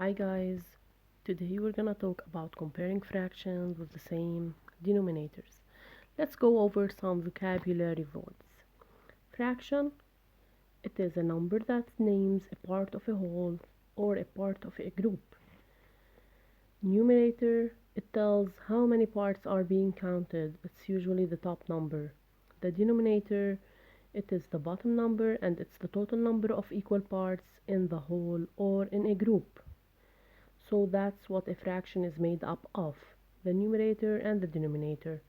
Hi guys, today we're gonna talk about comparing fractions with the same denominators. Let's go over some vocabulary words. Fraction, it is a number that names a part of a whole or a part of a group. Numerator, it tells how many parts are being counted. It's usually the top number. The denominator, it is the bottom number and it's the total number of equal parts in the whole or in a group. So that's what a fraction is made up of, the numerator and the denominator.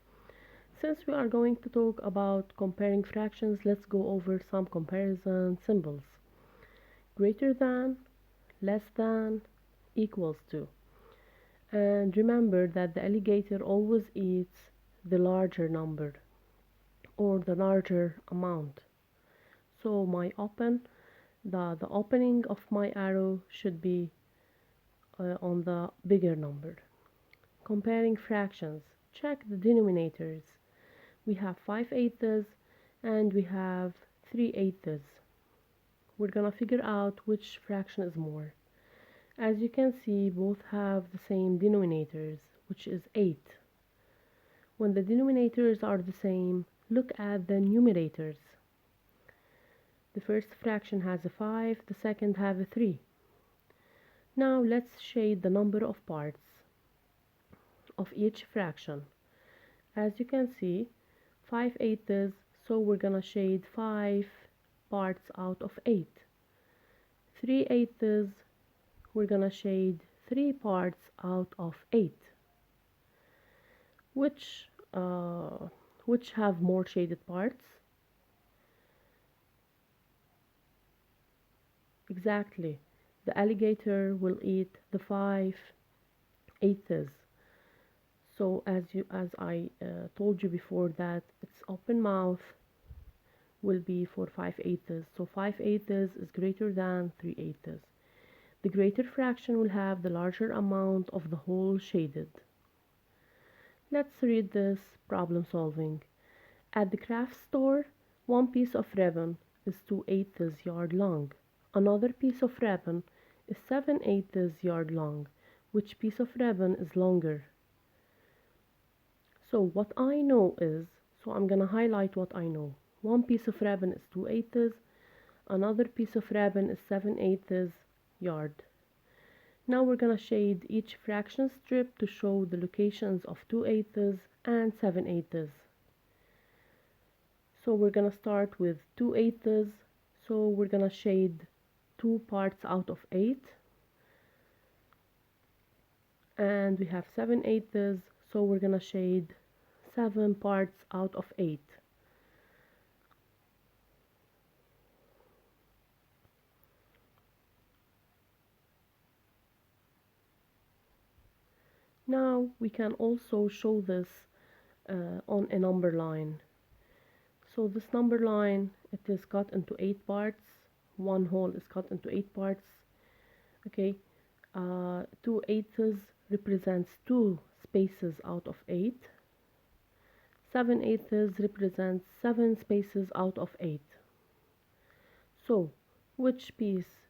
Since we are going to talk about comparing fractions, let's go over some comparison symbols. Greater than, less than, equals to. And remember that the alligator always eats the larger number or the larger amount. So the opening of my arrow should be on the bigger number. Comparing fractions. Check the denominators. We have 5/8 and we have 3/8. We're gonna figure out which fraction is more. As you can see, both have the same denominators, which is 8. When the denominators are the same, look at the numerators. The first fraction has a 5, the second has a 3. Now let's shade the number of parts of each fraction. As you can see, 5/8, so we're gonna shade 5 parts out of 8. 3/8, we're gonna shade 3 parts out of 8. Which uh, which have more shaded parts? Exactly. The alligator will eat the 5/8. So as I told you before that its open mouth will be for 5/8. So 5/8 is greater than 3/8. The greater fraction will have the larger amount of the whole shaded. Let's read this problem solving. At the craft store, one piece of ribbon is 2/8 yard long. Another piece of ribbon is 7/8 yard long. Which piece of ribbon is longer? So what I know is, so I'm gonna highlight what I know. One piece of ribbon is 2/8, another piece of ribbon is 7/8 yard. Now we're gonna shade each fraction strip to show the locations of 2/8 and 7/8. So we're gonna start with 2/8, so we're gonna shade 2 parts out of 8. And we have 7/8, so we're gonna shade 7 parts out of 8. Now we can also show this on a number line. So this number line, it is cut into 8 parts. One whole is cut into 8 parts. Okay, 2/8 represents 2 spaces out of 8. 7/8 represents 7 spaces out of 8. So, which piece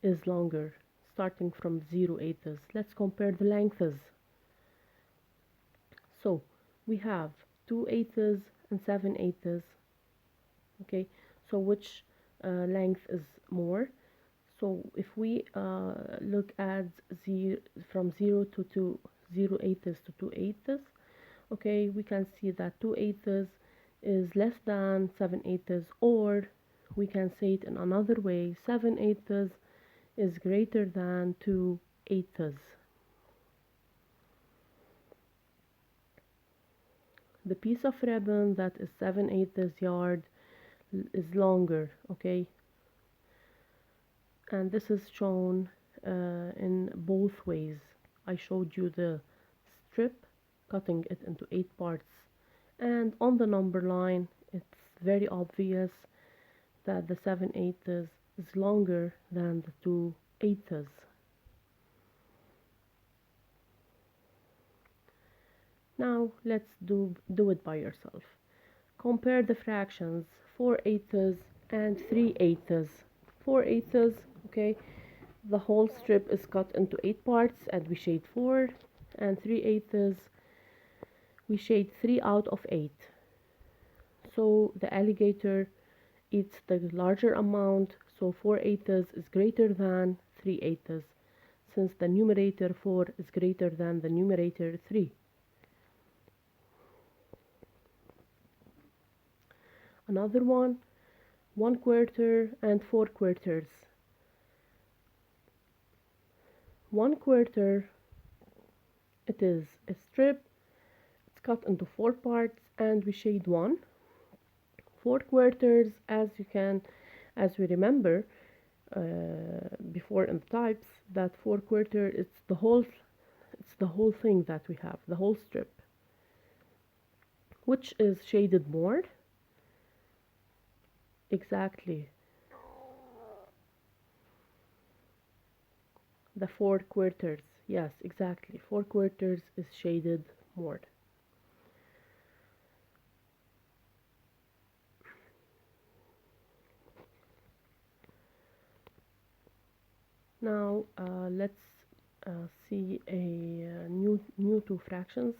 is longer? Starting from 0/8. Let's compare the lengths. So, we have 2/8 and 7/8. Okay, so which length is more? So if we look at from 0 to 2, 0/8 to 2/8, okay, we can see that 2/8 is less than 7/8, or we can say it in another way, 7/8 is greater than 2/8. The piece of ribbon that is 7/8 yard is longer, okay, and this is shown in both ways. I showed you the strip cutting it into 8 parts, and on the number line it's very obvious that the 7/8 is longer than the 2/8. Now let's do it by yourself. Compare the fractions 4/8 and 3/8. 4/8, okay, The whole strip is cut into 8 parts and we shade 4, and 3/8 we shade 3 out of 8. So the alligator eats the larger amount, so 4/8 is greater than 3/8, since the numerator 4 is greater than the numerator 3. Another one, 1/4 and 4/4. 1/4, it is a strip, it's cut into 4 parts and we shade 1. 4/4, as we remember before in the types, that 4/4 it's the whole thing that we have, the whole strip, which is shaded more. Exactly, the 4/4. Yes, exactly. 4/4 is shaded more. Now let's see a new two fractions.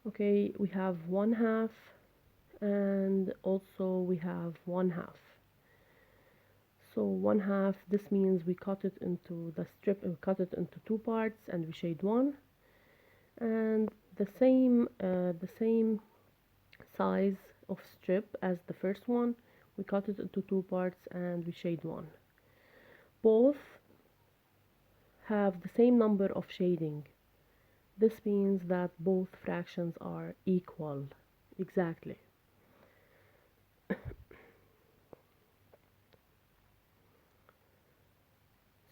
Okay, we have 1/2 and also we have 1/2. So 1/2, this means we cut it into the strip, we cut it into 2 parts and we shade 1. And the same size of strip as the first one, we cut it into 2 parts and we shade 1. Both have the same number of shading. This means that both fractions are equal. Exactly.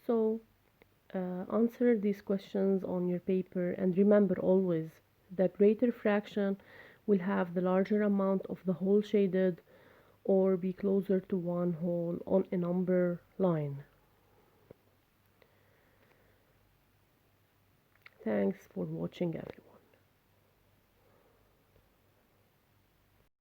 So answer these questions on your paper, and remember always that greater fraction will have the larger amount of the whole shaded or be closer to one whole on a number line. Thanks for watching, everyone.